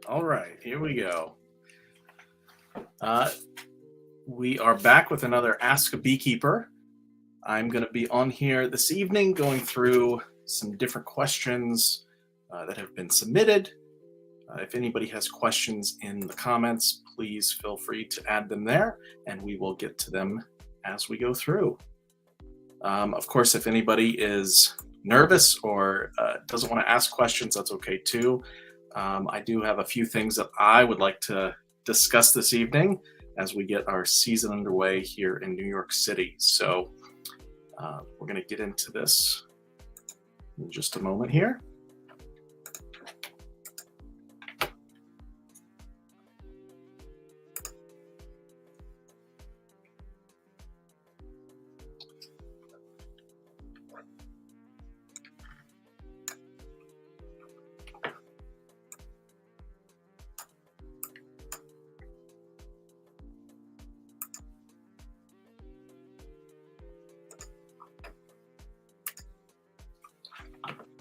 All right, here we go. Uh, we are back with another Ask a Beekeeper. I'm going to be on here this evening going through some different questions that have been submitted. If anybody has questions in the comments, please feel free to add them there, and we will get to them as we go through. Of course, if anybody is nervous or doesn't want to ask questions, that's okay too. I do have a few things that I would like to discuss this evening as we get our season underway here in New York City. So we're going to get into this in just a moment here.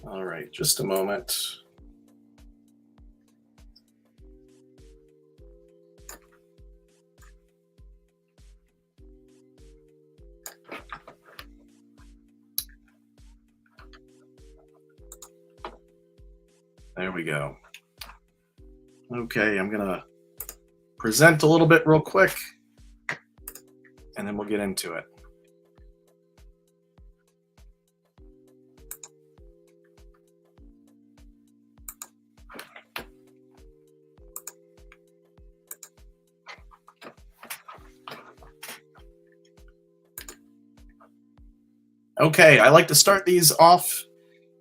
All right, just a moment. There we go. Okay, I'm gonna present a little bit real quick, and then we'll get into it. Okay, I like to start these off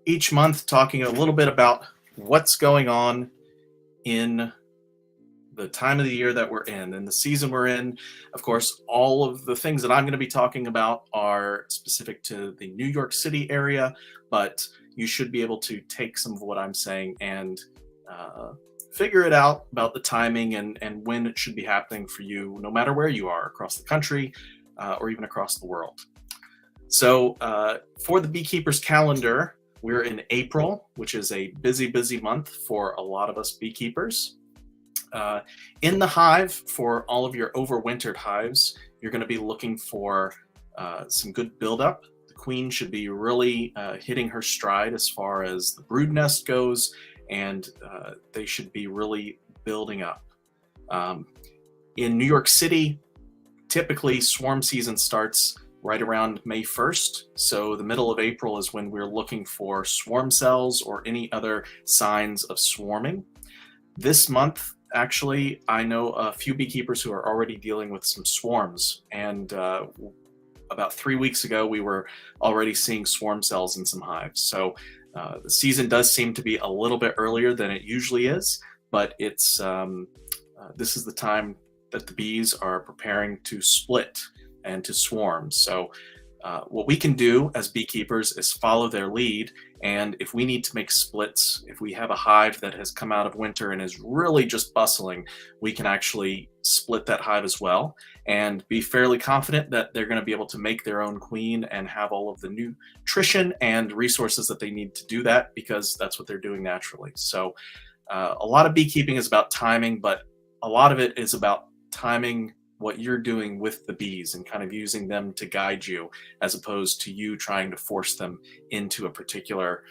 each month talking a little bit about what's going on in the time of the year that we're in and the season we're in. Of course, all of the things that I'm going to be talking about are specific to the New York City area, but you should be able to take some of what I'm saying and figure it out about the timing and when it should be happening for you, no matter where you are across the country or even across the world. So for the Beekeeper's calendar, we're in April, which is a busy, busy month for a lot of us beekeepers. In the hive, for all of your overwintered hives, you're going to be looking for some good buildup. The queen should be really hitting her stride as far as the brood nest goes, and they should be really building up. In New York City, typically swarm season starts right around May 1st. So the middle of April is when we're looking for swarm cells or any other signs of swarming. This month, actually, I know a few beekeepers who are already dealing with some swarms. And about 3 weeks ago, we were already seeing swarm cells in some hives. So the season does seem to be a little bit earlier than it usually is, but it's this is the time that the bees are preparing to split and to swarm. So what we can do as beekeepers is follow their lead. And if we need to make splits, if we have a hive that has come out of winter and is really just bustling, we can actually split that hive as well and be fairly confident that they're going to be able to make their own queen and have all of the nutrition and resources that they need to do that, because that's what they're doing naturally. So a lot of beekeeping is about timing, but a lot of it is about timing what you're doing with the bees and kind of using them to guide you, as opposed to you trying to force them into a particular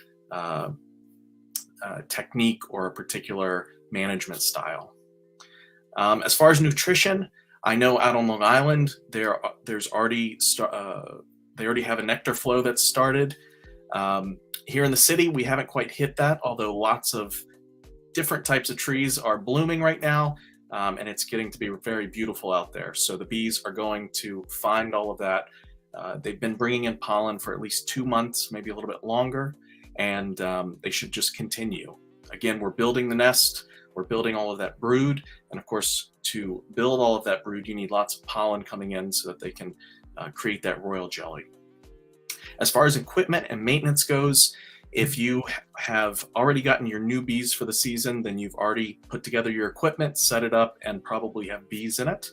technique or a particular management style. As far as nutrition, I know out on Long Island there's already they already have a nectar flow that's started. Here in the city, we haven't quite hit that, although lots of different types of trees are blooming right now. And it's getting to be very beautiful out there. So the bees are going to find all of that. They've been bringing in pollen for at least 2 months, maybe a little bit longer, and they should just continue. Again, we're building the nest, we're building all of that brood, and of course, to build all of that brood, you need lots of pollen coming in so that they can create that royal jelly. As far as equipment and maintenance goes, if you have already gotten your new bees for the season, then you've already put together your equipment, set it up, and probably have bees in it.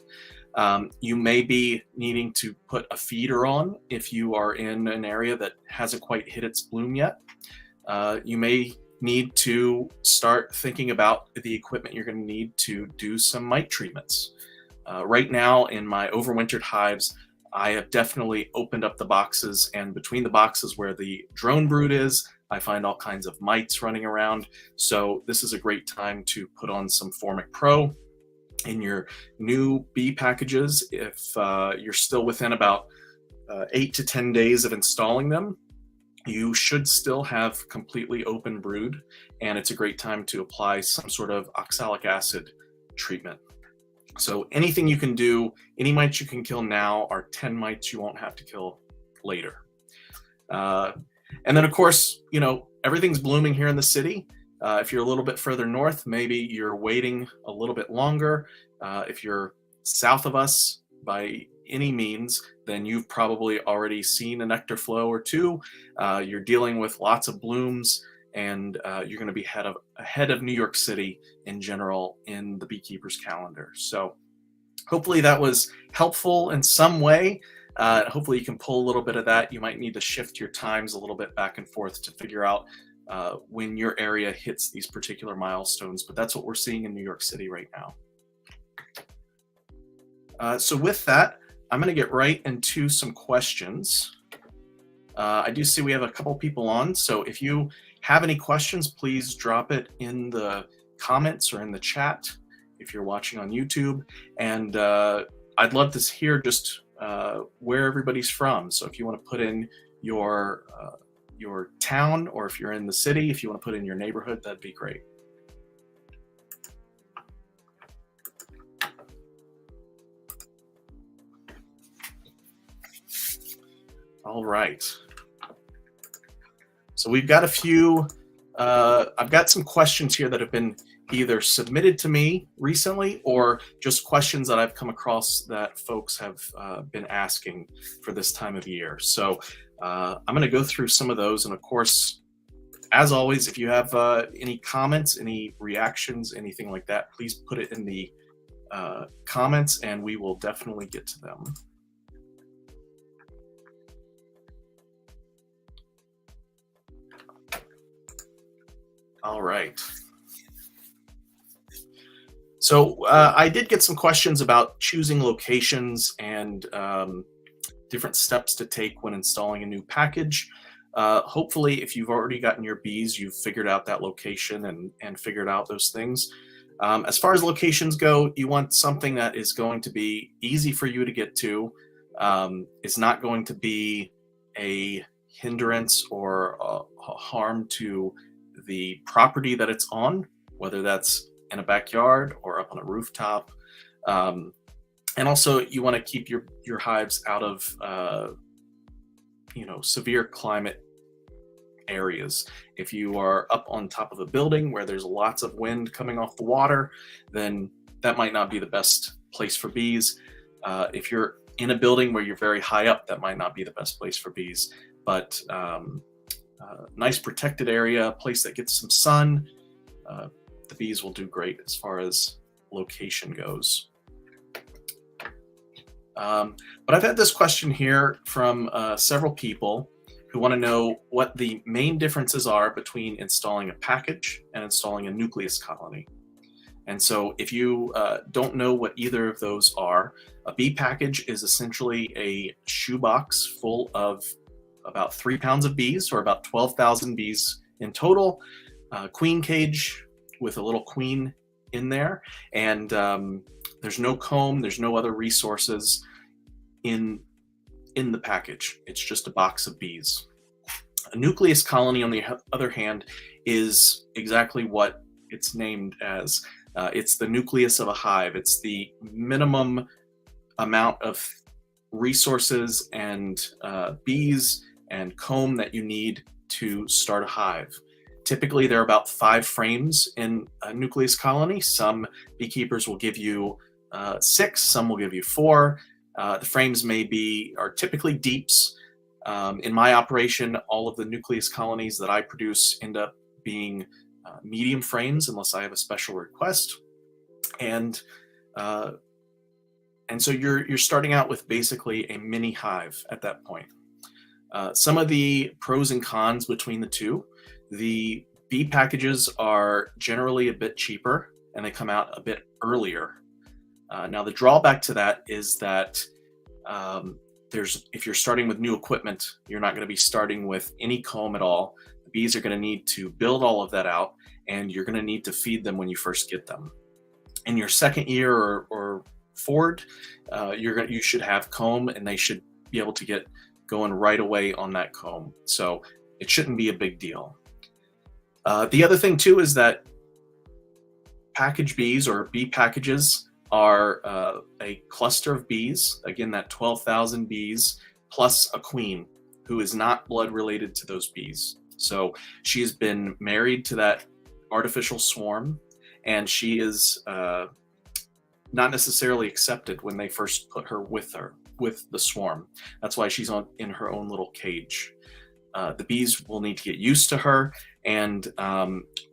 You may be needing to put a feeder on if you are in an area that hasn't quite hit its bloom yet. You may need to start thinking about the equipment you're going to need to do some mite treatments. Right now in my overwintered hives, I have definitely opened up the boxes, and between the boxes where the drone brood is, I find all kinds of mites running around. So this is a great time to put on some Formic Pro in your new bee packages. If you're still within about 8 to 10 days of installing them, you should still have completely open brood, and it's a great time to apply some sort of oxalic acid treatment. So anything you can do, any mites you can kill now are 10 mites you won't have to kill later. And then of course, you know, everything's blooming here in the city. If you're a little bit further north, maybe you're waiting a little bit longer. If you're south of us by any means, then you've probably already seen a nectar flow or two. You're dealing with lots of blooms, and you're going to be ahead of New York City in general in the beekeeper's calendar. So hopefully that was helpful in some way. Hopefully you can pull a little bit of that. You might need to shift your times a little bit back and forth to figure out when your area hits these particular milestones, but that's what we're seeing in New York City right now. So with that, I'm going to get right into some questions. I do see we have a couple people on, so if you have any questions, please drop it in the comments or in the chat if you're watching on YouTube. And I'd love to hear just where everybody's from. So if you want to put in your town, or if you're in the city, if you want to put in your neighborhood, that'd be great. All right. So we've got a few, I've got some questions here that have been either submitted to me recently or just questions that I've come across that folks have been asking for this time of year. So I'm going to go through some of those. And of course, as always, if you have any comments, any reactions, anything like that, please put it in the comments and we will definitely get to them. All right. So I did get some questions about choosing locations and different steps to take when installing a new package. Hopefully, if you've already gotten your bees, you've figured out that location and figured out those things. As far as locations go, you want something that is going to be easy for you to get to. It's not going to be a hindrance or a harm to the property that it's on, whether that's in a backyard or up on a rooftop. And also you want to keep your hives out of severe climate areas. If you are up on top of a building where there's lots of wind coming off the water, then that might not be the best place for bees. If you're in a building where you're very high up, that might not be the best place for bees. But nice protected area, a place that gets some sun, the bees will do great as far as location goes. But I've had this question here from several people who want to know what the main differences are between installing a package and installing a nucleus colony. And so if you don't know what either of those are, a bee package is essentially a shoebox full of about 3 pounds of bees, or about 12,000 bees in total, queen cage with a little queen in there, and there's no comb, there's no other resources in the package. It's just a box of bees. A nucleus colony, on the other hand, is exactly what it's named as. It's the nucleus of a hive. It's the minimum amount of resources and bees and comb that you need to start a hive. Typically, there are about 5 frames in a nucleus colony. Some beekeepers will give you 6, some will give you 4. The frames are typically deeps. In my operation, all of the nucleus colonies that I produce end up being medium frames unless I have a special request. And so you're starting out with basically a mini hive at that point. Some of the pros and cons between the two: the Bee packages are generally a bit cheaper and they come out a bit earlier. Now, the drawback to that is that um, if you're starting with new equipment, you're not going to be starting with any comb at all. The bees are going to need to build all of that out, and you're going to need to feed them when you first get them. In your second year or forward, you should have comb, and they should be able to get going right away on that comb. So it shouldn't be a big deal. The other thing too is that package bees or bee packages are a cluster of bees. Again, that 12,000 bees plus a queen who is not blood related to those bees. So she has been married to that artificial swarm, and she is not necessarily accepted when they first put her with the swarm. That's why she's in her own little cage. The bees will need to get used to her, and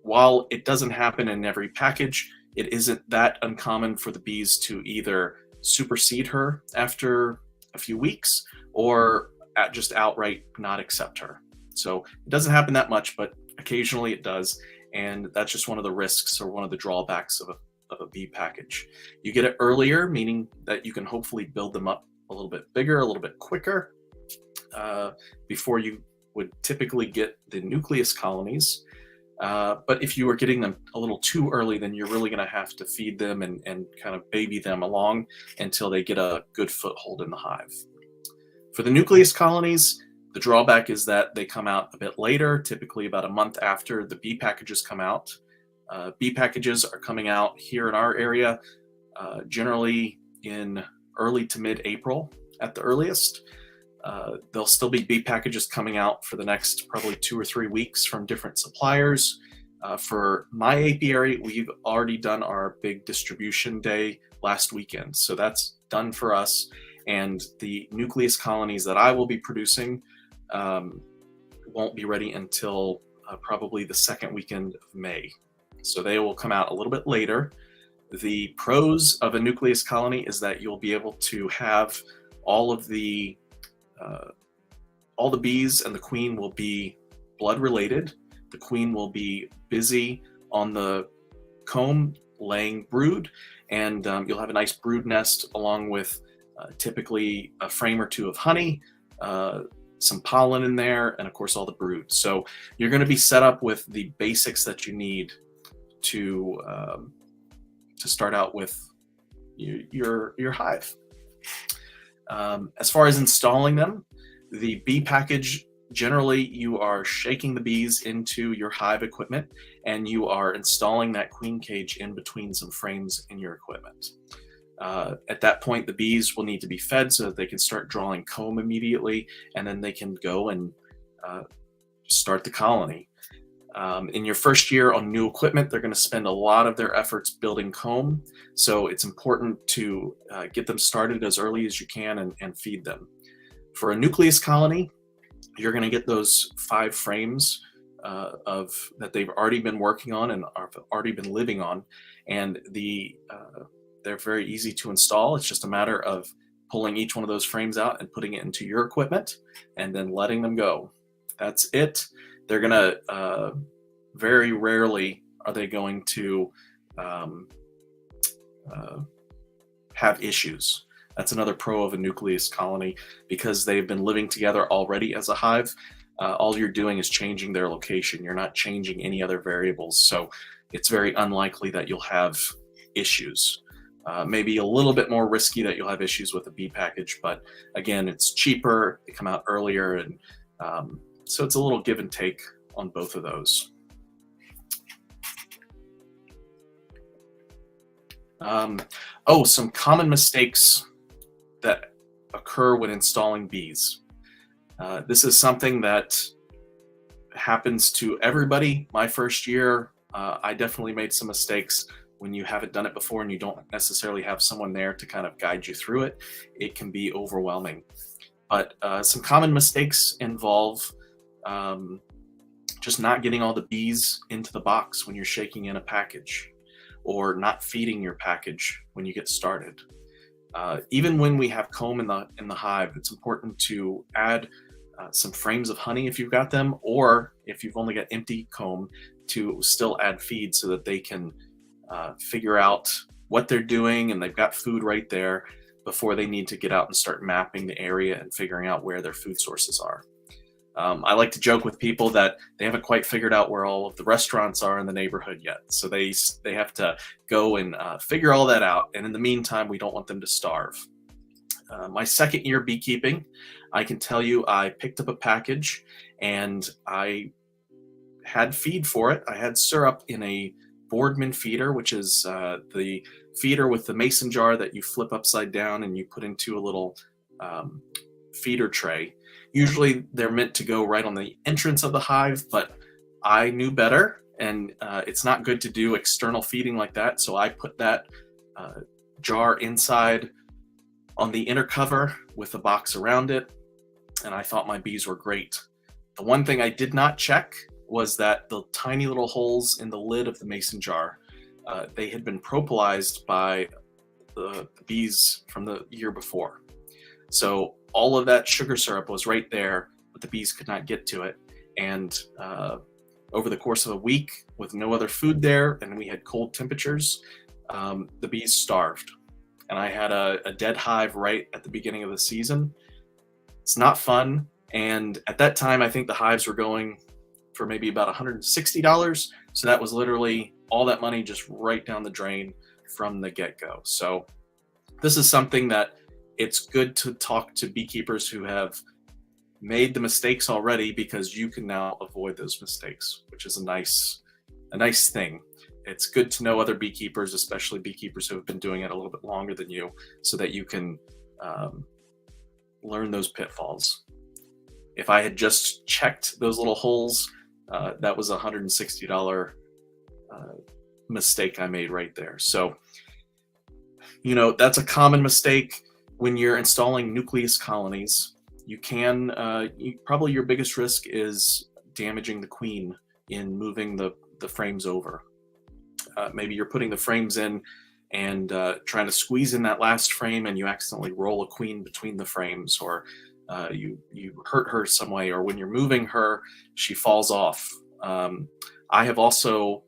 while it doesn't happen in every package, it isn't that uncommon for the bees to either supersede her after a few weeks or just outright not accept her. So it doesn't happen that much, but occasionally it does, and that's just one of the risks or one of the drawbacks of a bee package. You get it earlier, meaning that you can hopefully build them up a little bit bigger, a little bit quicker, before you would typically get the nucleus colonies. But if you are getting them a little too early, then you're really going to have to feed them and kind of baby them along until they get a good foothold in the hive. For the nucleus colonies, the drawback is that they come out a bit later, typically about a month after the bee packages come out. Bee packages are coming out here in our area generally in early to mid-April at the earliest. There'll still be bee packages coming out for the next probably 2 or 3 weeks from different suppliers. For my apiary, we've already done our big distribution day last weekend. So that's done for us. And the nucleus colonies that I will be producing won't be ready until probably the second weekend of May. So they will come out a little bit later. The pros of a nucleus colony is that you'll be able to have all the bees and the queen will be blood related. The queen will be busy on the comb laying brood, and you'll have a nice brood nest along with typically a frame or two of honey, some pollen in there, and of course all the brood. So you're going to be set up with the basics that you need to start out with your hive. As far as installing them, the bee package, generally you are shaking the bees into your hive equipment and you are installing that queen cage in between some frames in your equipment. At that point, the bees will need to be fed so that they can start drawing comb immediately, and then they can go and start the colony. In your first year on new equipment, they're going to spend a lot of their efforts building comb, so it's important to get them started as early as you can and feed them. For a nucleus colony, you're going to get those 5 frames that they've already been working on and have already been living on, and they're very easy to install. It's just a matter of pulling each one of those frames out and putting it into your equipment and then letting them go. That's it. They're going to, very rarely are they going to have issues. That's another pro of a nucleus colony, because they've been living together already as a hive. All you're doing is changing their location. You're not changing any other variables. So it's very unlikely that you'll have issues. Maybe a little bit more risky that you'll have issues with a bee package, but again, it's cheaper, they come out earlier, and so it's a little give and take on both of those. Some common mistakes that occur when installing bees. This is something that happens to everybody. My first year, I definitely made some mistakes. When you haven't done it before and you don't necessarily have someone there to kind of guide you through it, it can be overwhelming. But some common mistakes involve just not getting all the bees into the box when you're shaking in a package, or not feeding your package when you get started. Even when we have comb in the hive, it's important to add some frames of honey if you've got them, or if you've only got empty comb, to still add feed so that they can figure out what they're doing and they've got food right there before they need to get out and start mapping the area and figuring out where their food sources are. I like to joke with people that they haven't quite figured out where all of the restaurants are in the neighborhood yet. So they have to go and figure all that out. And in the meantime, we don't want them to starve. My second year beekeeping, I can tell you I picked up a package and I had feed for it. I had syrup in a Boardman feeder, which is the feeder with the mason jar that you flip upside down and you put into a little feeder tray. Usually they're meant to go right on the entrance of the hive, but I knew better, and it's not good to do external feeding like that. So I put that jar inside on the inner cover with a box around it, and I thought my bees were great. The one thing I did not check was that the tiny little holes in the lid of the mason jar, they had been propolized by the bees from the year before. So all of that sugar syrup was right there, but the bees could not get to it. And over the course of a week, with no other food there, and we had cold temperatures, the bees starved. And I had a dead hive right at the beginning of the season. It's not fun. And at that time, I think the hives were going for maybe about $160. So that was literally all that money just right down the drain from the get-go. So this is something that it's good to talk to beekeepers who have made the mistakes already, because you can now avoid those mistakes, which is a nice thing. It's good to know other beekeepers, especially beekeepers who have been doing it a little bit longer than you, so that you can learn those pitfalls. If I had just checked those little holes, that was a $160 mistake I made right there. So, that's a common mistake when you're installing nucleus colonies. You can, probably your biggest risk is damaging the queen in moving the frames over. Maybe you're putting the frames in and trying to squeeze in that last frame, and you accidentally roll a queen between the frames, or you hurt her some way, or when you're moving her, she falls off. I have also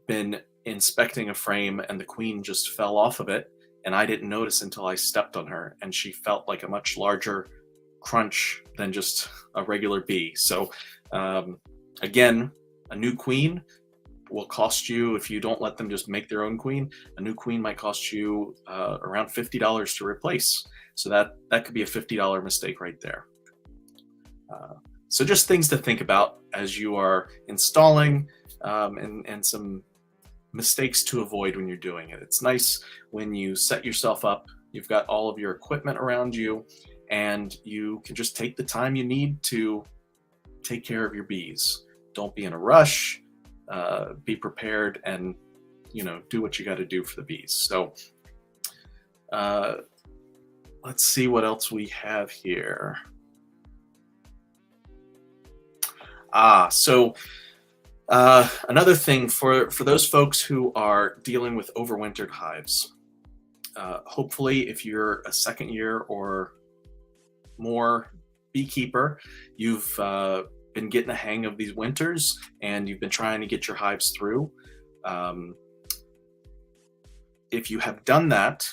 been inspecting a frame and the queen just fell off of it, and I didn't notice until I stepped on her, and she felt like a much larger crunch than just a regular bee. So again, a new queen will cost you, if you don't let them just make their own queen, a new queen might cost you around $50 to replace. So that could be a $50 mistake right there. So just things to think about as you are installing, and some mistakes to avoid when you're doing it. It's nice when you set yourself up, you've got all of your equipment around you, and you can just take the time you need to take care of your bees. Don't be in a rush. Be prepared, and do what you got to do for the bees. So let's see what else we have here. So another thing for those folks who are dealing with overwintered hives, hopefully if you're a second year or more beekeeper, you've been getting the hang of these winters and you've been trying to get your hives through. If you have done that,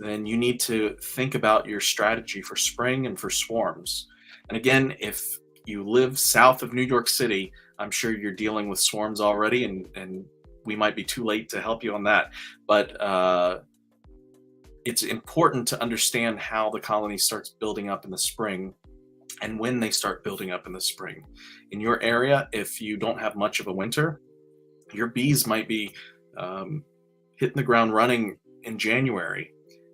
then you need to think about your strategy for spring and for swarms. And again, if you live south of New York City, I'm sure you're dealing with swarms already, and we might be too late to help you on that. But it's important to understand how the colony starts building up in the spring and when they start building up in the spring. In your area, if you don't have much of a winter, your bees might be hitting the ground running in January,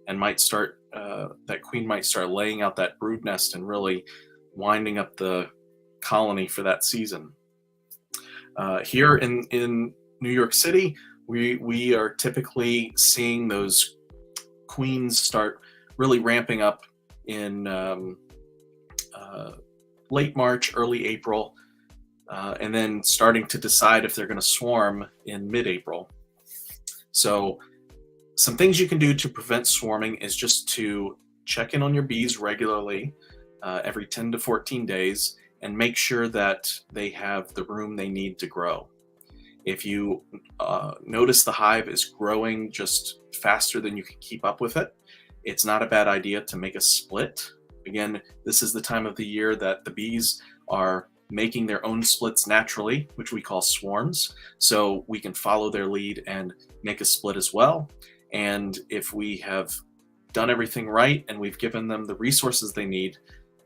and might start, that queen might start laying out that brood nest and really winding up the colony for that season. Here in New York City, we are typically seeing those queens start really ramping up in late March, early April, and then starting to decide if they're going to swarm in mid-April. So some things you can do to prevent swarming is just to check in on your bees regularly, every 10 to 14 days, and make sure that they have the room they need to grow. If you notice the hive is growing just faster than you can keep up with it, it's not a bad idea to make a split. Again, this is the time of the year that the bees are making their own splits naturally, which we call swarms. So we can follow their lead and make a split as well. And if we have done everything right and we've given them the resources they need,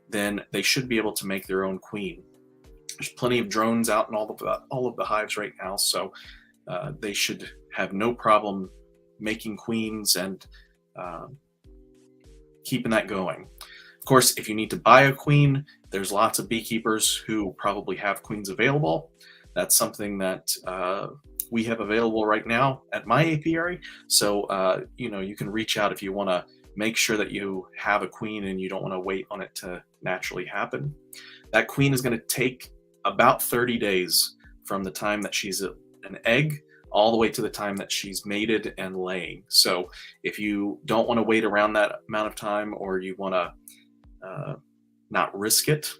then they should be able to make their own queen. There's plenty of drones out in all of the hives right now, so they should have no problem making queens and keeping that going. Of course, if you need to buy a queen, there's lots of beekeepers who probably have queens available. That's something that we have available right now at my apiary. So, you can reach out if you want to make sure that you have a queen and you don't want to wait on it to naturally happen. That queen is going to take about 30 days from the time that she's an egg all the way to the time that she's mated and laying. So if you don't want to wait around that amount of time, or you want to not risk it,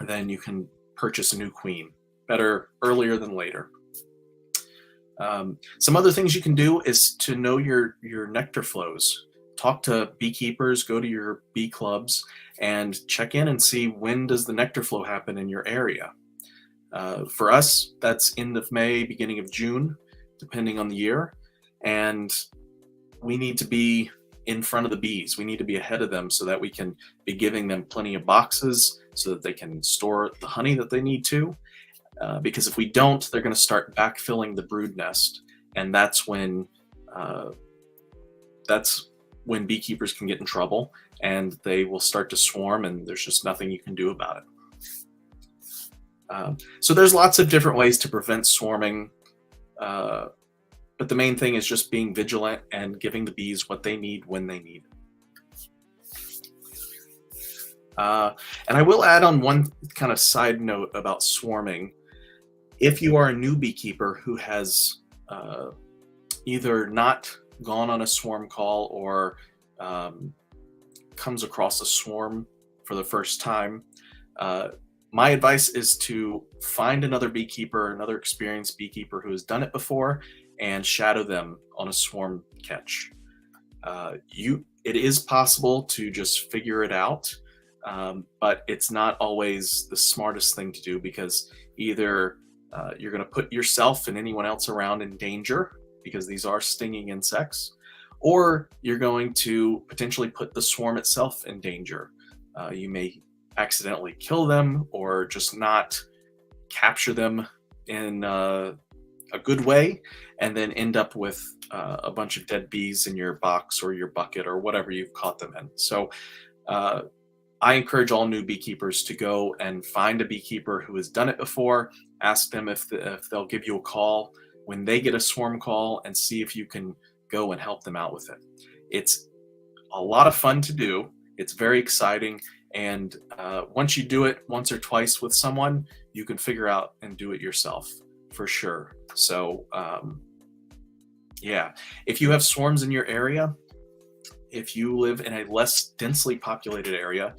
then you can purchase a new queen. Better earlier than later. Some other things you can do is to know your nectar flows. Talk to beekeepers, go to your bee clubs, and check in and see when does the nectar flow happen in your area. For us, that's end of May, beginning of June, depending on the year. And we need to be in front of the bees. We need to be ahead of them so that we can be giving them plenty of boxes so that they can store the honey that they need to. Because if we don't, they're going to start backfilling the brood nest. And that's when beekeepers can get in trouble, and they will start to swarm, and there's just nothing you can do about it. So there's lots of different ways to prevent swarming, but the main thing is just being vigilant and giving the bees what they need when they need it. And I will add on one kind of side note about swarming. If you are a new beekeeper who has either not gone on a swarm call or comes across a swarm for the first time, my advice is to find another beekeeper, another experienced beekeeper who has done it before, and shadow them on a swarm catch. It is possible to just figure it out, but it's not always the smartest thing to do, because either you're going to put yourself and anyone else around in danger, because these are stinging insects, or you're going to potentially put the swarm itself in danger. You may accidentally kill them, or just not capture them in a good way, and then end up with a bunch of dead bees in your box or your bucket or whatever you've caught them in. So I encourage all new beekeepers to go and find a beekeeper who has done it before. Ask them if they'll give you a call when they get a swarm call, and see if you can go and help them out with it. It's a lot of fun to do. It's very exciting. And once you do it once or twice with someone, you can figure out and do it yourself for sure. So yeah, if you have swarms in your area, if you live in a less densely populated area,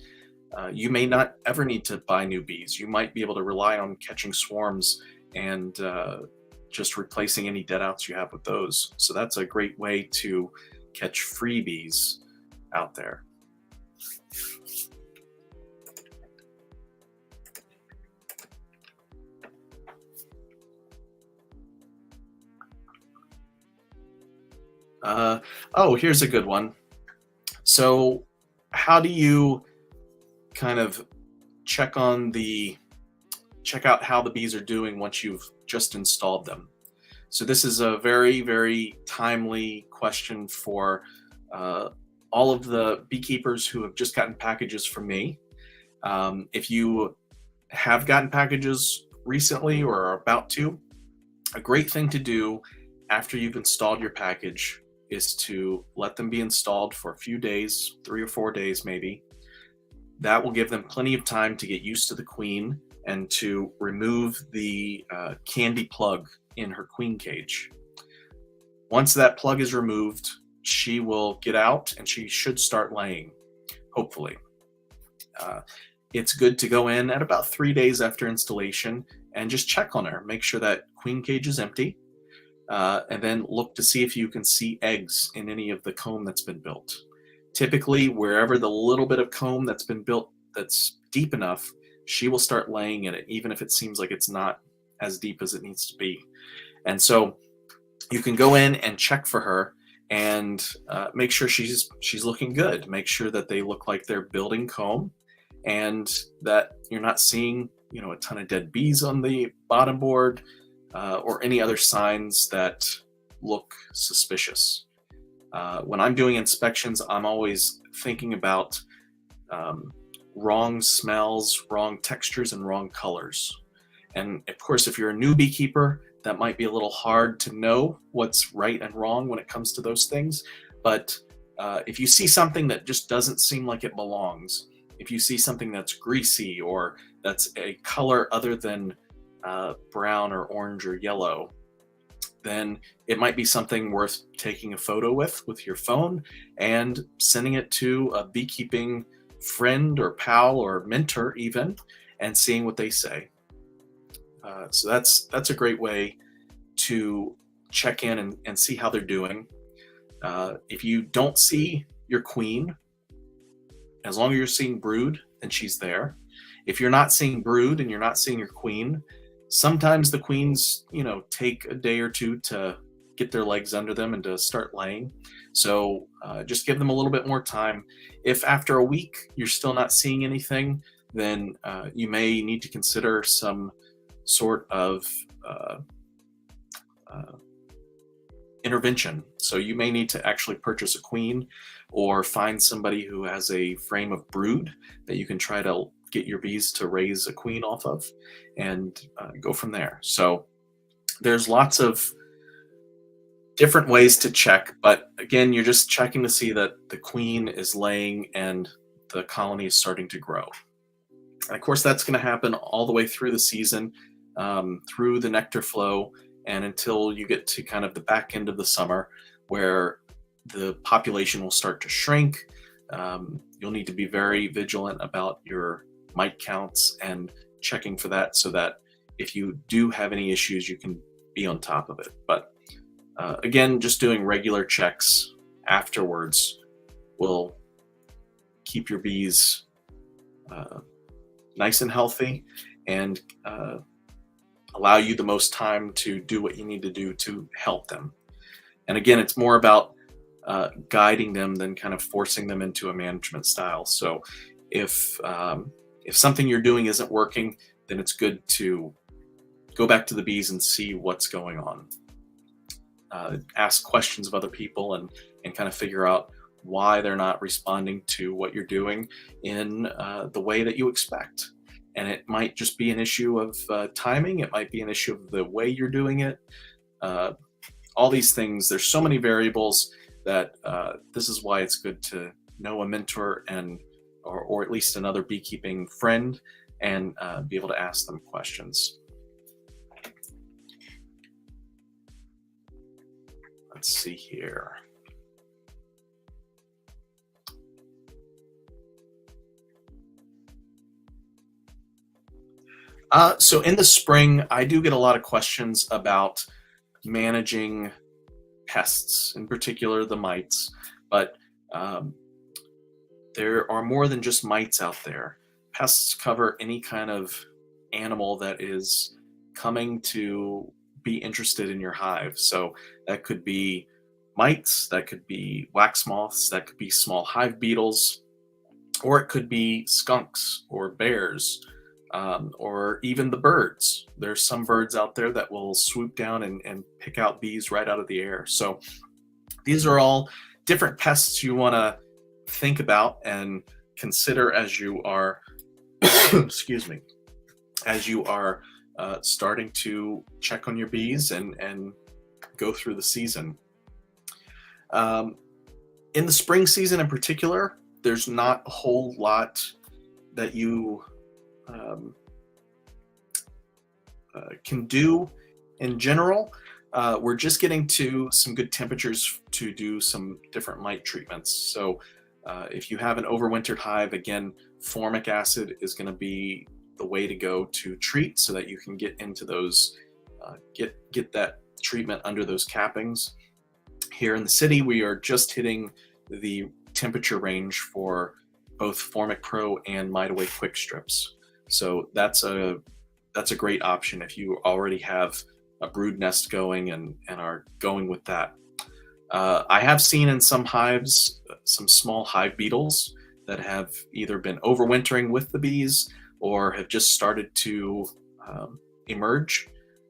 you may not ever need to buy new bees. You might be able to rely on catching swarms and just replacing any dead outs you have with those. So that's a great way to catch freebies out there. Here's a good one. So how do you kind of check out how the bees are doing once you've just installed them? So this is a very, very timely question for all of the beekeepers who have just gotten packages from me. If you have gotten packages recently or are about to, a great thing to do after you've installed your package is to let them be installed for a few days, 3 or 4 days maybe. That will give them plenty of time to get used to the queen and to remove the candy plug in her queen cage. Once that plug is removed, she will get out and she should start laying, hopefully. It's good to go in at about 3 days after installation and just check on her. Make sure that queen cage is empty, and then look to see if you can see eggs in any of the comb that's been built. Typically, wherever the little bit of comb that's been built that's deep enough, she will start laying in it, even if it seems like it's not as deep as it needs to be. And so you can go in and check for her and make sure she's looking good. Make sure that they look like they're building comb, and that you're not seeing a ton of dead bees on the bottom board, or any other signs that look suspicious. When I'm doing inspections, I'm always thinking about wrong smells, wrong textures, and wrong colors. And of course, if you're a new beekeeper, that might be a little hard to know what's right and wrong when it comes to those things. But if you see something that just doesn't seem like it belongs, if you see something that's greasy or that's a color other than brown or orange or yellow, then it might be something worth taking a photo with your phone and sending it to a beekeeping friend or pal or mentor even, and seeing what they say. So that's a great way to check in and see how they're doing. If you don't see your queen, as long as you're seeing brood, then she's there. If you're not seeing brood and you're not seeing your queen, sometimes the queens, take a day or two to get their legs under them and to start laying. So just give them a little bit more time. If after a week you're still not seeing anything, then you may need to consider some sort of intervention. So you may need to actually purchase a queen, or find somebody who has a frame of brood that you can try to get your bees to raise a queen off of, and go from there. So there's lots of different ways to check, but again, you're just checking to see that the queen is laying and the colony is starting to grow. And of course, that's going to happen all the way through the season, through the nectar flow, and until you get to kind of the back end of the summer, where the population will start to shrink. You'll need to be very vigilant about your mite counts and checking for that, so that if you do have any issues, you can be on top of it. But again, just doing regular checks afterwards will keep your bees nice and healthy, and allow you the most time to do what you need to do to help them. And again, it's more about guiding them than kind of forcing them into a management style. So if something you're doing isn't working, then it's good to go back to the bees and see what's going on. Ask questions of other people and kind of figure out why they're not responding to what you're doing in the way that you expect. And it might just be an issue of timing. It might be an issue of the way you're doing it. All these things, there's so many variables that this is why it's good to know a mentor or at least another beekeeping friend, and be able to ask them questions. Let's see here. So in the spring, I do get a lot of questions about managing pests, in particular the mites, but there are more than just mites out there. Pests cover any kind of animal that is coming to be interested in your hive. So that could be mites, that could be wax moths, that could be small hive beetles, or it could be skunks or bears, or even the birds. There's some birds out there that will swoop down and pick out bees right out of the air. So these are all different pests you want to think about and consider as you are, excuse me, as you are starting to check on your bees and go through the season. In the spring season in particular, there's not a whole lot that you can do in general. We're just getting to some good temperatures to do some different mite treatments. So if you have an overwintered hive, again, formic acid is going to be the way to go to treat, so that you can get into those get that treatment under those cappings. Here in the city, we are just hitting the temperature range for both Formic Pro and Mite Away Quick Strips. So that's a great option if you already have a brood nest going and are going with that. I have seen in some hives some small hive beetles that have either been overwintering with the bees or have just started to emerge.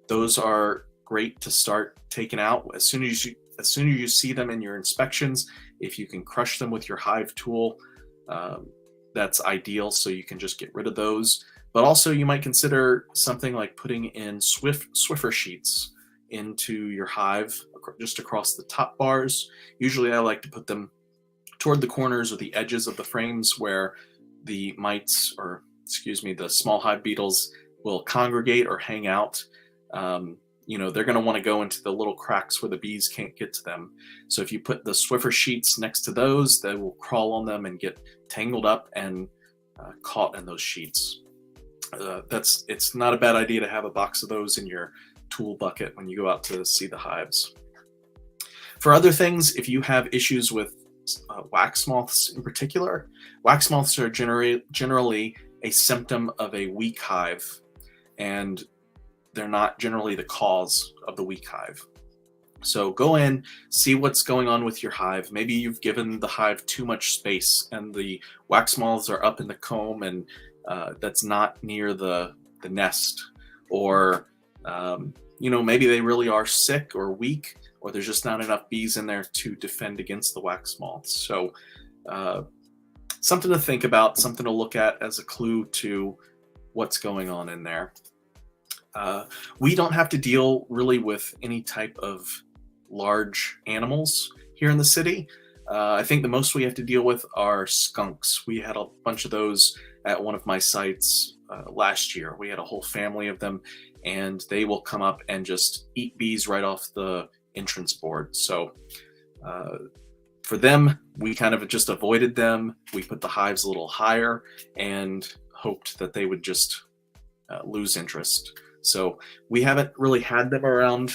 Those are great to start taking out as soon as you see them in your inspections. If you can crush them with your hive tool, that's ideal. So you can just get rid of those. But also, you might consider something like putting in Swiffer sheets into your hive just across the top bars. Usually, I like to put them toward the corners or the edges of the frames where the mites, or excuse me, the small hive beetles will congregate or hang out. They're going to want to go into the little cracks where the bees can't get to them. So if you put the Swiffer sheets next to those, they will crawl on them and get tangled up and caught in those sheets. It's not a bad idea to have a box of those in your tool bucket when you go out to see the hives. For other things, if you have issues with wax moths in particular, wax moths are generally a symptom of a weak hive, and they're not generally the cause of the weak hive. So go in, see what's going on with your hive. Maybe you've given the hive too much space and the wax moths are up in the comb and that's not near the nest. Or, maybe they really are sick or weak, or there's just not enough bees in there to defend against the wax moths. So something to think about, something to look at as a clue to what's going on in there. We don't have to deal really with any type of large animals here in the city. I think the most we have to deal with are skunks. We had a bunch of those at one of my sites last year. We had a whole family of them, and they will come up and just eat bees right off the entrance board. So for them, we kind of just avoided them. We put the hives a little higher and hoped that they would just lose interest. So we haven't really had them around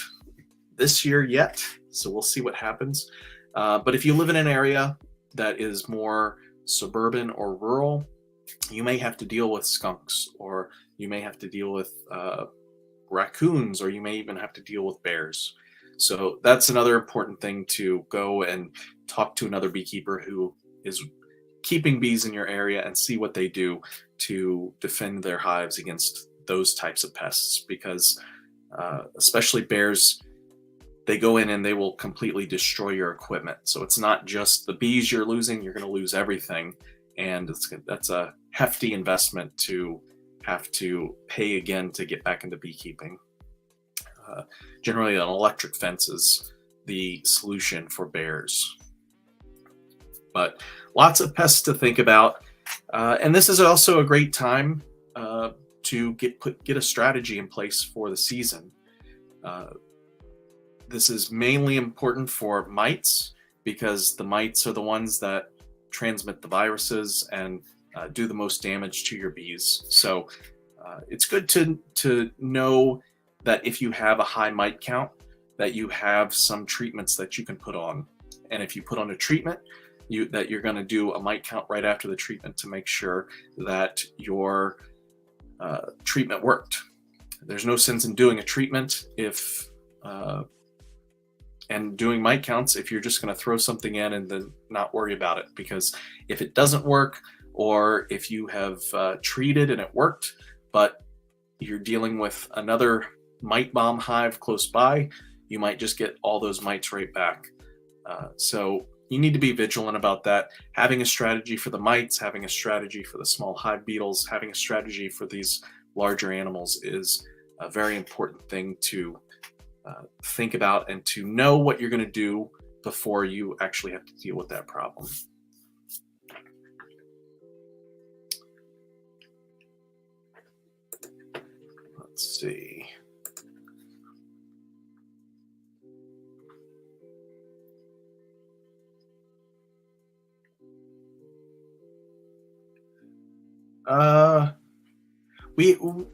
this year yet, so we'll see what happens. But if you live in an area that is more suburban or rural, you may have to deal with skunks, or you may have to deal with raccoons, or you may even have to deal with bears. So that's another important thing, to go and talk to another beekeeper who is keeping bees in your area and see what they do to defend their hives against those types of pests, because especially bears, they go in and they will completely destroy your equipment. So it's not just the bees you're losing, you're going to lose everything. And that's a hefty investment to have to pay again to get back into beekeeping. Generally, an electric fence is the solution for bears. But lots of pests to think about. And this is also a great time to get a strategy in place for the season. This is mainly important for mites, because the mites are the ones that transmit the viruses and do the most damage to your bees. So it's good to know that if you have a high mite count, that you have some treatments that you can put on. And if you put on a treatment, that you're going to do a mite count right after the treatment to make sure that your treatment worked. There's no sense in doing a treatment and doing mite counts if you're just going to throw something in and then not worry about it. Because if it doesn't work, or if you have treated and it worked, but you're dealing with another mite bomb hive close by, you might just get all those mites right back. So you need to be vigilant about that. Having a strategy for the mites, having a strategy for the small hive beetles, having a strategy for these larger animals is a very important thing to think about, and to know what you're going to do before you actually have to deal with that problem. Let's see.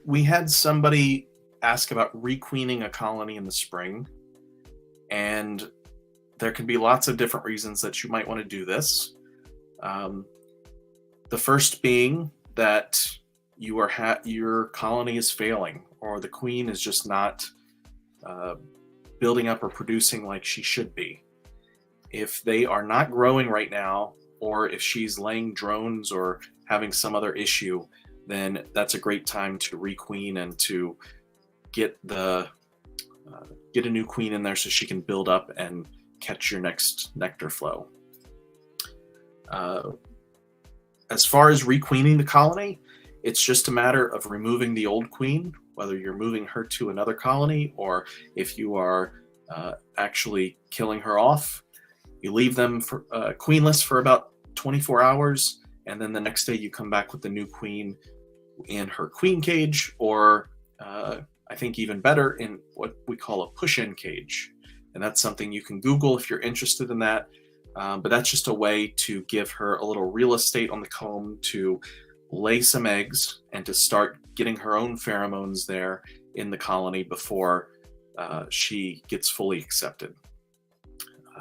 We had somebody ask about requeening a colony in the spring, and there can be lots of different reasons that you might want to do this. Um, the first being that your colony is failing, or the queen is just not uh, building up or producing like she should be. If they are not growing right now, or if she's laying drones or having some other issue, then that's a great time to requeen and to get get a new queen in there so she can build up and catch your next nectar flow. As far as requeening the colony, it's just a matter of removing the old queen, whether you're moving her to another colony or if you are actually killing her off. You leave them queenless for about 24 hours, and then the next day you come back with the new queen in her queen cage, or I think even better, in what we call a push-in cage. And that's something you can Google if you're interested in that. But that's just a way to give her a little real estate on the comb to lay some eggs and to start getting her own pheromones there in the colony before she gets fully accepted.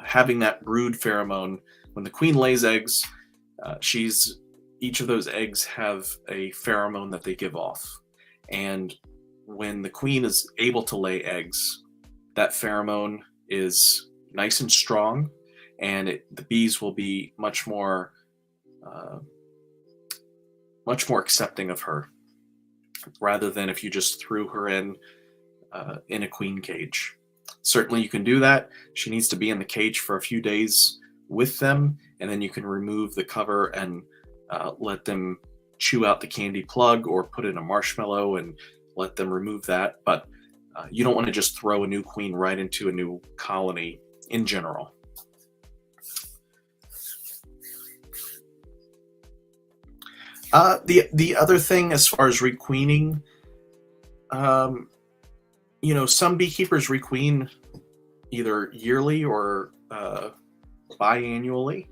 Having that brood pheromone, when the queen lays eggs, each of those eggs have a pheromone that they give off. And when the queen is able to lay eggs, that pheromone is nice and strong, and the bees will be much more accepting of her, rather than if you just threw her in a queen cage. Certainly you can do that. She needs to be in the cage for a few days with them, and then you can remove the cover and let them chew out the candy plug or put in a marshmallow and let them remove that. But you don't want to just throw a new queen right into a new colony in general. The other thing as far as requeening, some beekeepers requeen either yearly or biannually.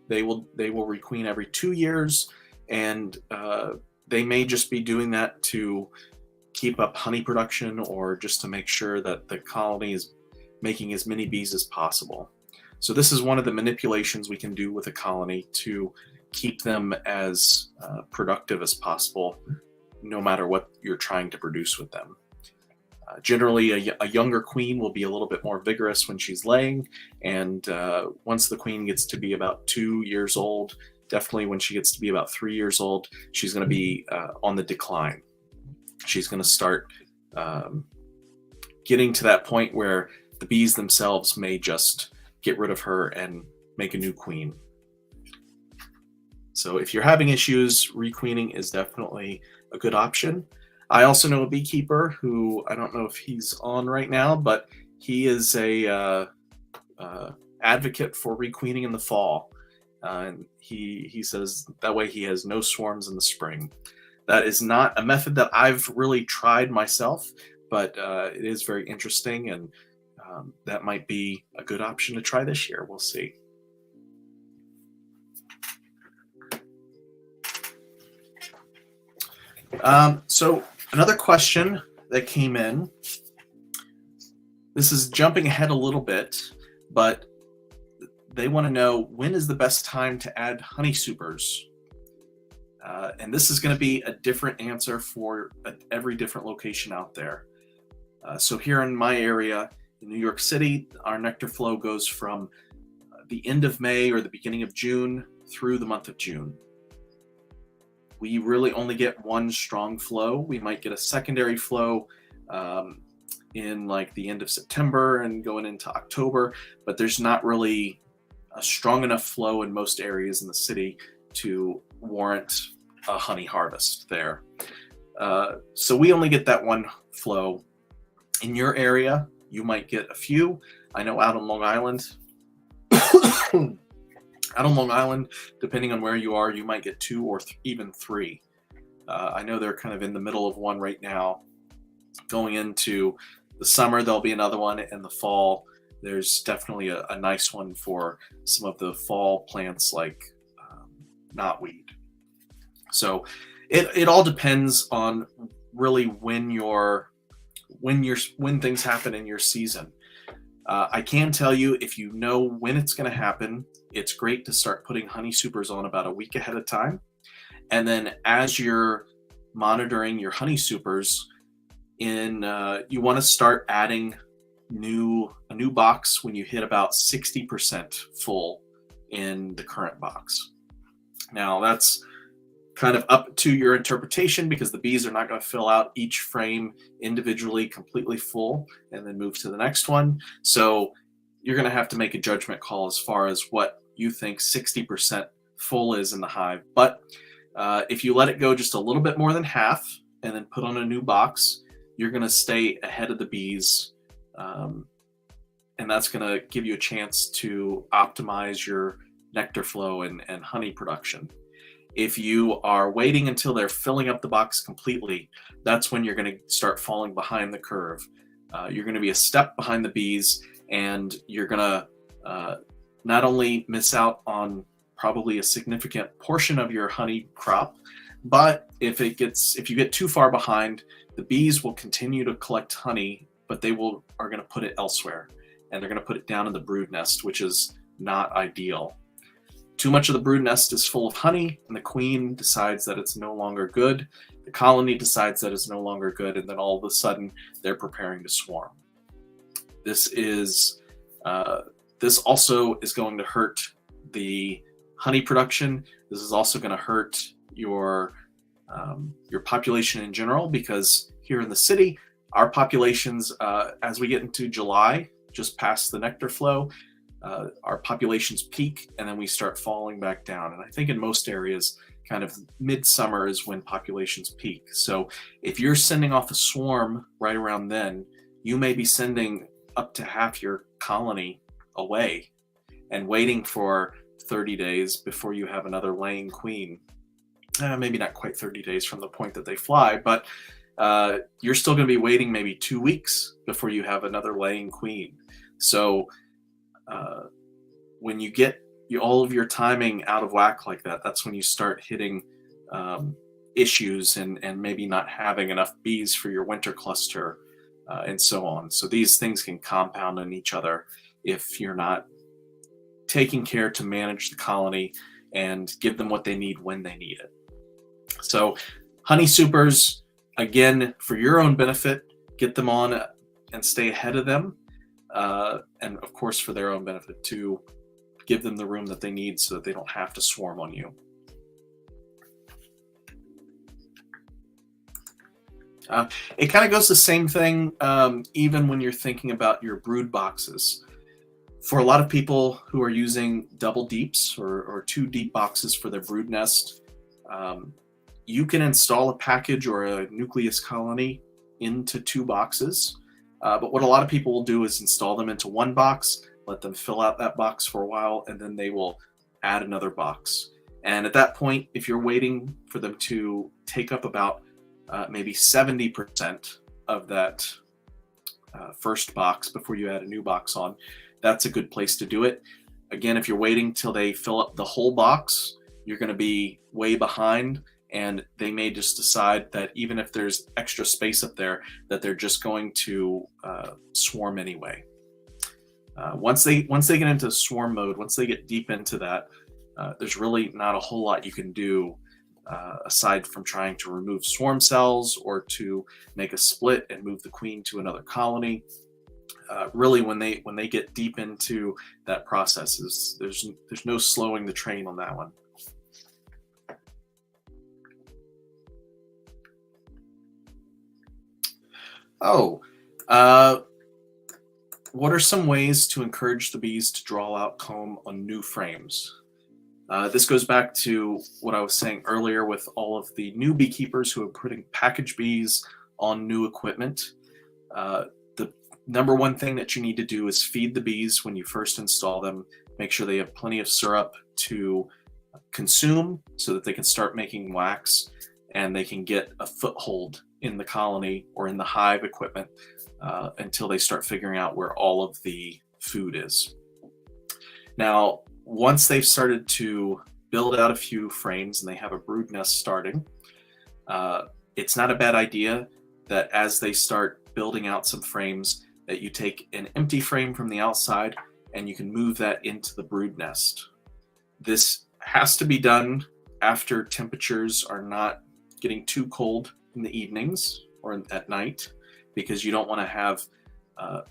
They will requeen every 2 years, and they may just be doing that to keep up honey production, or just to make sure that the colony is making as many bees as possible. So this is one of the manipulations we can do with a colony to keep them as productive as possible, no matter what you're trying to produce with them. Generally, a younger queen will be a little bit more vigorous when she's laying, and once the queen gets to be about 2 years old, definitely when she gets to be about 3 years old, she's going to be on the decline. She's going to start getting to that point where the bees themselves may just get rid of her and make a new queen. So if you're having issues, requeening is definitely a good option. I also know a beekeeper who, I don't know if he's on right now, but he is a advocate for requeening in the fall. And he says that way he has no swarms in the spring. That is not a method that I've really tried myself, but it is very interesting, and that might be a good option to try this year. We'll see. So another question that came in, this is jumping ahead a little bit, but they want to know, when is the best time to add honey supers? And this is going to be a different answer for every different location out there. So here in my area, in New York City, our nectar flow goes from the end of May or the beginning of June through the month of June. We really only get one strong flow. We might get a secondary flow in like the end of September and going into October, but there's not really a strong enough flow in most areas in the city to warrant a honey harvest there. So we only get that one flow. In your area, you might get a few. I know out on Long Island, depending on where you are, you might get 2 or even 3. I know they're kind of in the middle of one right now. Going into the summer, there'll be another one. In the fall, there's definitely a nice one for some of the fall plants like knotweed. So it all depends on really when your when things happen in your season. I can tell you, if you know when it's going to happen, it's great to start putting honey supers on about a week ahead of time. And then as you're monitoring your honey supers, you want to start adding a new box when you hit about 60% full in the current box. Now that's kind of up to your interpretation, because the bees are not going to fill out each frame individually completely full and then move to the next one. So you're going to have to make a judgment call as far as what you think 60% full is in the hive. But if you let it go just a little bit more than half and then put on a new box, you're going to stay ahead of the bees, and that's going to give you a chance to optimize your nectar flow and honey production. If you are waiting until they're filling up the box completely, that's when you're going to start falling behind the curve. You're going to be a step behind the bees, and you're going to not only miss out on probably a significant portion of your honey crop, but if you get too far behind, the bees will continue to collect honey, but are going to put it elsewhere, and they're going to put it down in the brood nest, which is not ideal. Too much of the brood nest is full of honey, and the queen decides that it's no longer good. The colony decides that it's no longer good, and then all of a sudden they're preparing to swarm. This also is going to hurt the honey production. This is also going to hurt your population in general, because here in the city, our populations, as we get into July, just past the nectar flow, our populations peak, and then we start falling back down. And I think in most areas, kind of midsummer is when populations peak. So if you're sending off a swarm right around then, you may be sending up to half your colony away and waiting for 30 days before you have another laying queen. Maybe not quite 30 days from the point that they fly, but you're still going to be waiting maybe 2 weeks before you have another laying queen. So when you get all of your timing out of whack like that, that's when you start hitting issues and maybe not having enough bees for your winter cluster, and so on. So these things can compound on each other if you're not taking care to manage the colony and give them what they need when they need it. So honey supers, again, for your own benefit, get them on and stay ahead of them. And of course, for their own benefit, to give them the room that they need so that they don't have to swarm on you. It kind of goes the same thing, even when you're thinking about your brood boxes. For a lot of people who are using double deeps or 2 deep boxes for their brood nest, you can install a package or a nucleus colony into 2 boxes. But what a lot of people will do is install them into 1 box, let them fill out that box for a while, and then they will add another box. And at that point, if you're waiting for them to take up about maybe 70% of that first box before you add a new box on, that's a good place to do it. Again, if you're waiting till they fill up the whole box, you're going to be way behind, and they may just decide that even if there's extra space up there, that they're just going to swarm anyway. Once they get into swarm mode, once they get deep into that, there's really not a whole lot you can do aside from trying to remove swarm cells or to make a split and move the queen to another colony. Really, when they get deep into that process, there's no slowing the train on that one. What are some ways to encourage the bees to draw out comb on new frames? This goes back to what I was saying earlier with all of the new beekeepers who are putting package bees on new equipment. The number one thing that you need to do is feed the bees when you first install them. Make sure they have plenty of syrup to consume so that they can start making wax and they can get a foothold in the colony or in the hive equipment until they start figuring out where all of the food is. Now, once they've started to build out a few frames and they have a brood nest starting, it's not a bad idea that as they start building out some frames that you take an empty frame from the outside and you can move that into the brood nest. This has to be done after temperatures are not getting too cold in the evenings or at night, because you don't want to have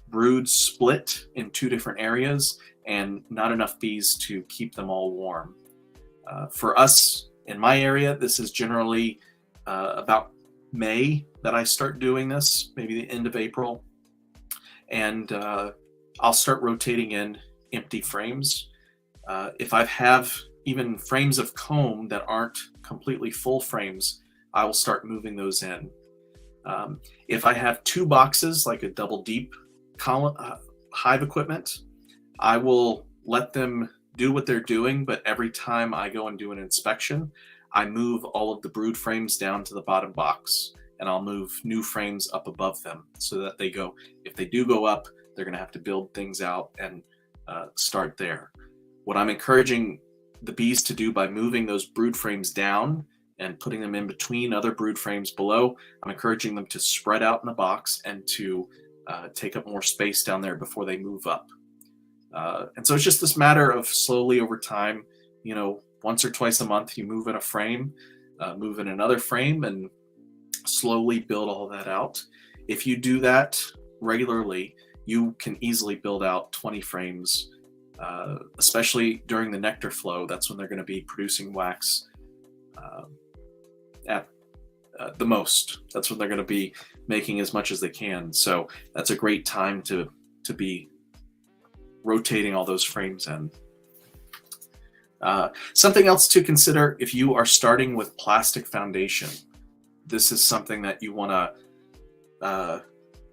broods split in two different areas and not enough bees to keep them all warm. For us in my area, this is generally about May that I start doing this, maybe the end of April, and I'll start rotating in empty frames. If I have even frames of comb that aren't completely full frames, I will start moving those in. If I have two boxes, like a double deep hive equipment, I will let them do what they're doing, but every time I go and do an inspection, I move all of the brood frames down to the bottom box, and I'll move new frames up above them so that if they do go up, they're going to have to build things out and start there. What I'm encouraging the bees to do by moving those brood frames down and putting them in between other brood frames below, I'm encouraging them to spread out in the box and to take up more space down there before they move up. And so it's just this matter of slowly over time, once or twice a month, you move in a frame, move in another frame, and slowly build all that out. If you do that regularly, you can easily build out 20 frames, especially during the nectar flow. That's when they're going to be producing wax at the most. That's when they're going to be making as much as they can. So that's a great time to be rotating all those frames in. Something else to consider if you are starting with plastic foundation. This is something that you want to,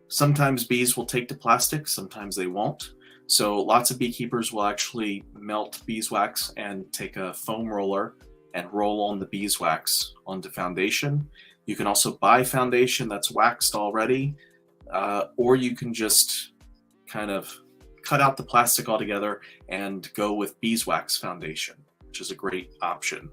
sometimes bees will take to plastic, sometimes they won't. So lots of beekeepers will actually melt beeswax and take a foam roller and roll on the beeswax onto foundation. You can also buy foundation that's waxed already, or you can just kind of cut out the plastic altogether and go with beeswax foundation, which is a great option.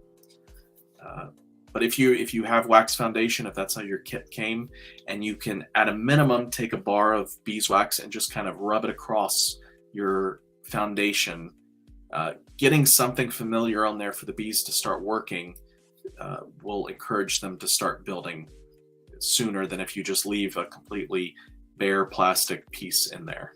But if you have wax foundation, if that's how your kit came, and you can at a minimum take a bar of beeswax and just kind of rub it across your foundation, getting something familiar on there for the bees to start working will encourage them to start building sooner than if you just leave a completely bare plastic piece in there.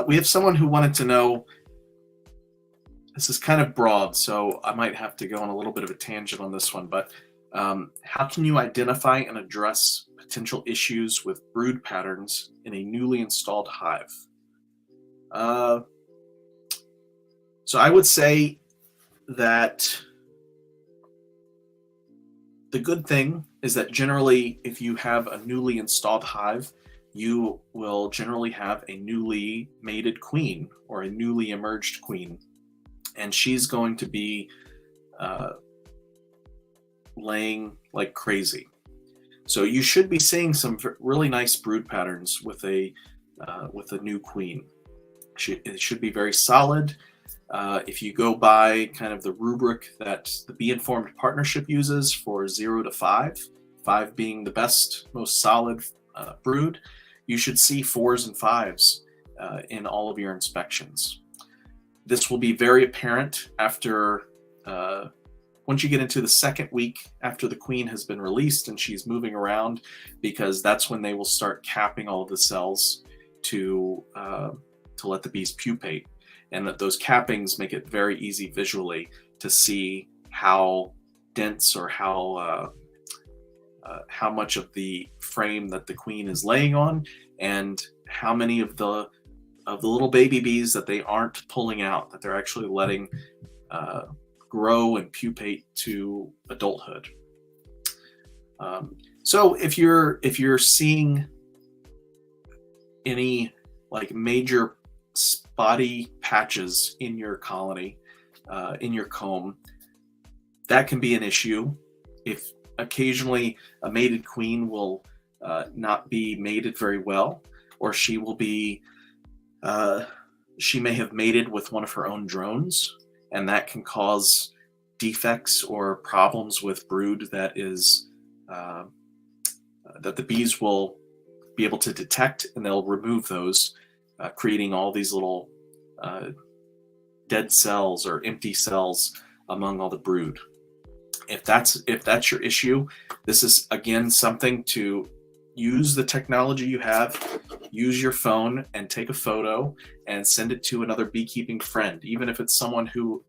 We have someone who wanted to know, this is kind of broad, so I might have to go on a little bit of a tangent on this one, but how can you identify and address potential issues with brood patterns in a newly installed hive? So I would say that the good thing is that generally, if you have a newly installed hive, you will generally have a newly mated queen or a newly emerged queen, and she's going to be laying like crazy. So you should be seeing some really nice brood patterns with a new queen. It should be very solid. If you go by kind of the rubric that the Bee Informed Partnership uses for 0 to 5, 5 being the best, most solid brood, you should see 4s and 5s in all of your inspections. This will be very apparent after once you get into the second week after the queen has been released and she's moving around, because that's when they will start capping all of the cells to let the bees pupate. And that those cappings make it very easy visually to see how dense or how much of the frame that the queen is laying on, and how many of the little baby bees that they aren't pulling out, that they're actually letting grow and pupate to adulthood. So if you're seeing any like major spotty patches in your colony, in your comb, that can be an issue. If occasionally a mated queen will not be mated very well, or she will be Uh, she may have mated with one of her own drones, and that can cause defects or problems with brood uh, that the bees will be able to detect, and they'll remove those, creating all these little uh, dead cells or empty cells among all the brood. If that's your issue, this is again something to use the technology you have, use your phone and take a photo and send it to another beekeeping friend, even if it's someone who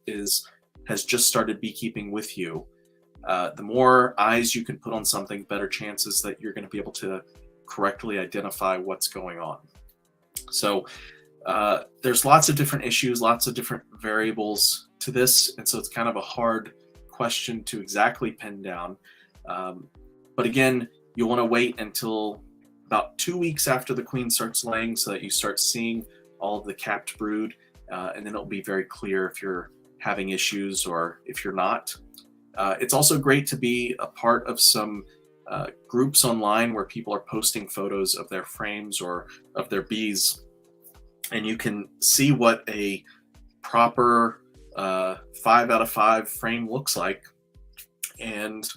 has just started beekeeping with you. The more eyes you can put on something, better chances that you're going to be able to correctly identify what's going on. So there's lots of different issues, lots of different variables to this, and so it's kind of a hard question to exactly pin down. But again, you'll want to wait until about 2 weeks after the queen starts laying so that you start seeing all of the capped brood, and then it'll be very clear if you're having issues or if you're not. It's also great to be a part of some groups online where people are posting photos of their frames or of their bees, and you can see what a proper 5 out of 5 frame looks like and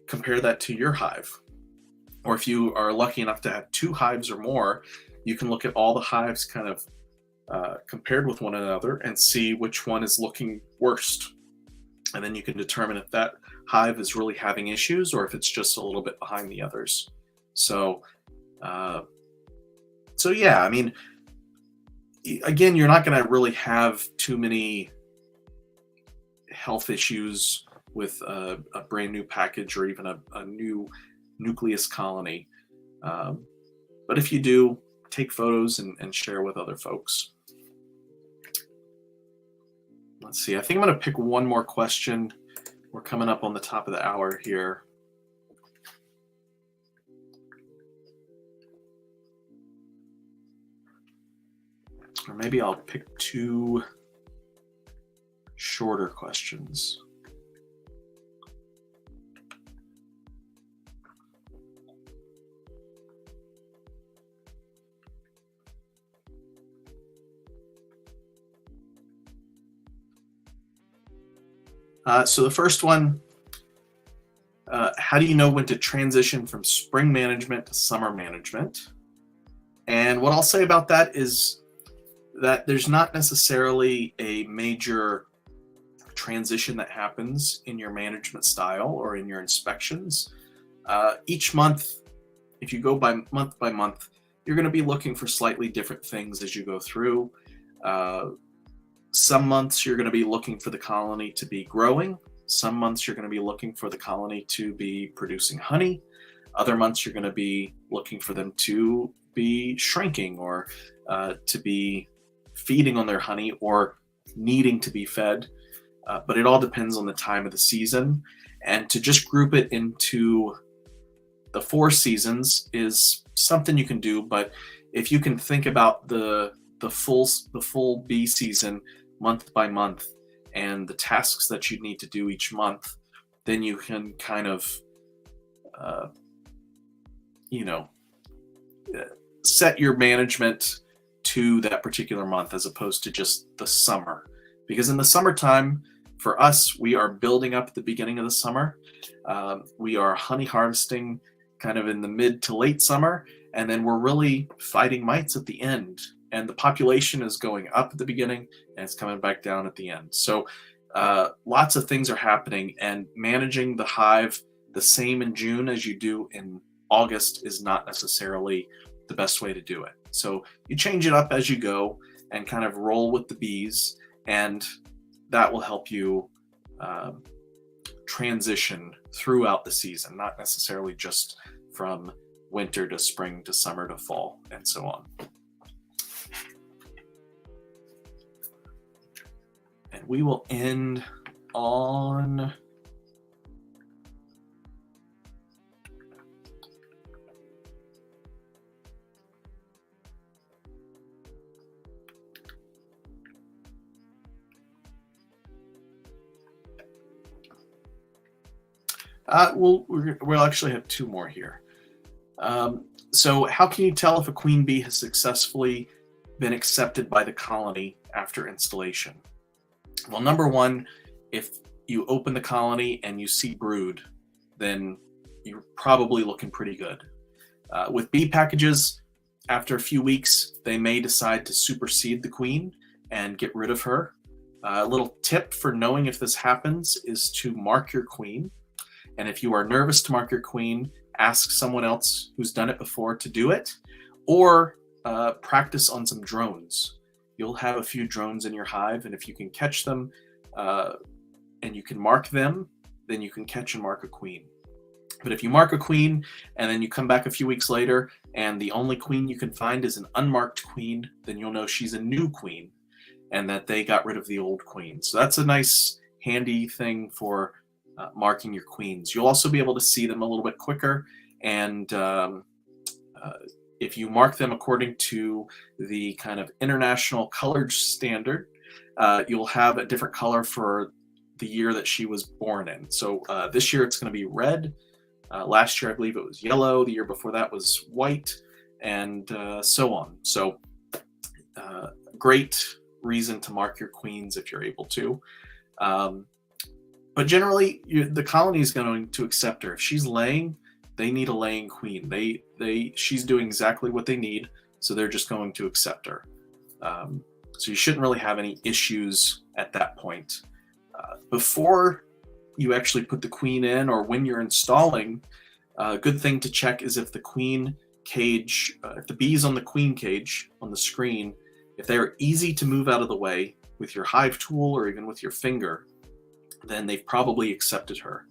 compare that to your hive. Or if you are lucky enough to have 2 hives or more, you can look at all the hives kind of compared with one another and see which one is looking worst. And then you can determine if that hive is really having issues or if it's just a little bit behind the others. So yeah, I mean, again, you're not going to really have too many health issues with a brand new package or even a new nucleus colony. But if you do, take photos and share with other folks. Let's see, I think I'm going to pick one more question. We're coming up on the top of the hour here. Or maybe I'll pick 2 shorter questions. So the first one, how do you know when to transition from spring management to summer management? And what I'll say about that is that there's not necessarily a major transition that happens in your management style or in your inspections. Each month, if you go by month, you're going to be looking for slightly different things as you go through. Some months you're going to be looking for the colony to be growing. Some months you're going to be looking for the colony to be producing honey. Other months you're going to be looking for them to be shrinking or to be feeding on their honey or needing to be fed. But it all depends on the time of the season. And to just group it into the 4 seasons is something you can do. But if you can think about the full bee season month by month and the tasks that you need to do each month, then you can kind of set your management to that particular month as opposed to just the summer. Because in the summertime, for us, we are building up at the beginning of the summer. We are honey harvesting kind of in the mid to late summer, and then we're really fighting mites at the end. And the population is going up at the beginning and it's coming back down at the end. So lots of things are happening, and managing the hive the same in June as you do in August is not necessarily the best way to do it. So you change it up as you go and kind of roll with the bees, and that will help you transition throughout the season, not necessarily just from winter to spring to summer to fall and so on. And we will end on we'll actually have 2 more here. So how can you tell if a queen bee has successfully been accepted by the colony after installation? Well, number one, if you open the colony and you see brood, then you're probably looking pretty good. With bee packages, after a few weeks, they may decide to supersede the queen and get rid of her. A little tip for knowing if this happens is to mark your queen. And if you are nervous to mark your queen, ask someone else who's done it before to do it, or practice on some drones. You'll have a few drones in your hive, and if you can catch them and you can mark them, then you can catch and mark a queen. But if you mark a queen and then you come back a few weeks later and the only queen you can find is an unmarked queen, then you'll know she's a new queen and that they got rid of the old queen. So that's a nice handy thing for marking your queens. You'll also be able to see them a little bit quicker, and if you mark them according to the kind of international color standard, you'll have a different color for the year that she was born in. So this year it's going to be red. Last year I believe it was yellow. The year before that was white, and so on. So great reason to mark your queens if you're able to. But generally, the colony is going to accept her. If she's laying, they need a laying queen. She's doing exactly what they need, so they're just going to accept her. So you shouldn't really have any issues at that point. Before you actually put the queen in, or when you're installing, a good thing to check is if the queen cage, if the bees on the queen cage on the screen, if they are easy to move out of the way with your hive tool or even with your finger, then they've probably accepted her.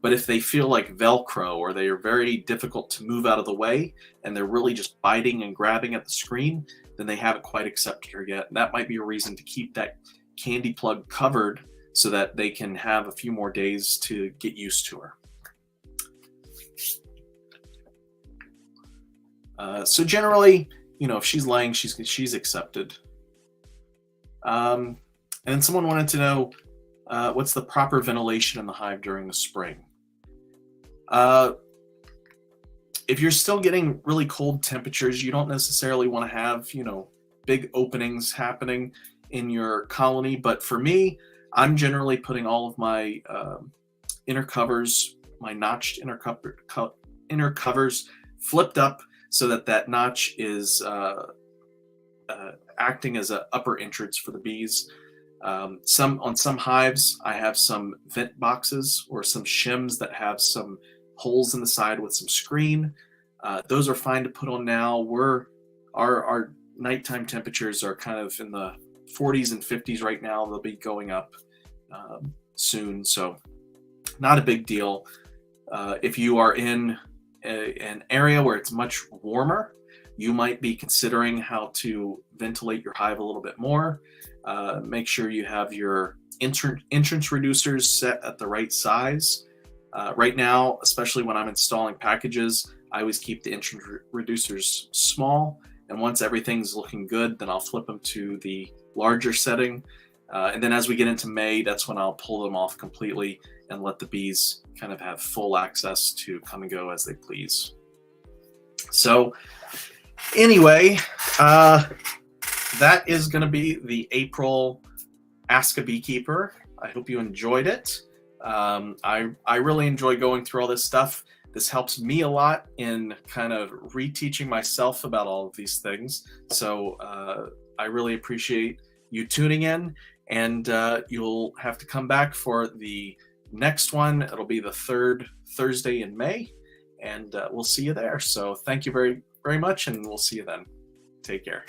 But if they feel like Velcro, or they are very difficult to move out of the way and they're really just biting and grabbing at the screen, then they haven't quite accepted her yet. And that might be a reason to keep that candy plug covered so that they can have a few more days to get used to her. So generally, if she's laying, she's accepted. And then someone wanted to know, what's the proper ventilation in the hive during the spring? If you're still getting really cold temperatures, you don't necessarily want to have, big openings happening in your colony. But for me, I'm generally putting all of my inner covers, my notched inner covers flipped up so that notch is acting as an upper entrance for the bees. On some hives, I have some vent boxes or some shims that have some holes in the side with some screen. Those are fine to put on now. Our nighttime temperatures are kind of in the 40s and 50s right now. They'll be going up soon, so not a big deal. If you are in an area where it's much warmer, you might be considering how to ventilate your hive a little bit more. Make sure you have your entrance reducers set at the right size. Right now, especially when I'm installing packages, I always keep the entrance reducers small, and once everything's looking good, then I'll flip them to the larger setting. And then as we get into May, that's when I'll pull them off completely and let the bees kind of have full access to come and go as they please. So anyway, that is going to be the April Ask a Beekeeper. I hope you enjoyed it. I really enjoy going through all this stuff. This helps me a lot in kind of reteaching myself about all of these things. So I really appreciate you tuning in, and you'll have to come back for the next one. It'll be the third Thursday in May, and we'll see you there. So thank you very, very much, and we'll see you then. Take care.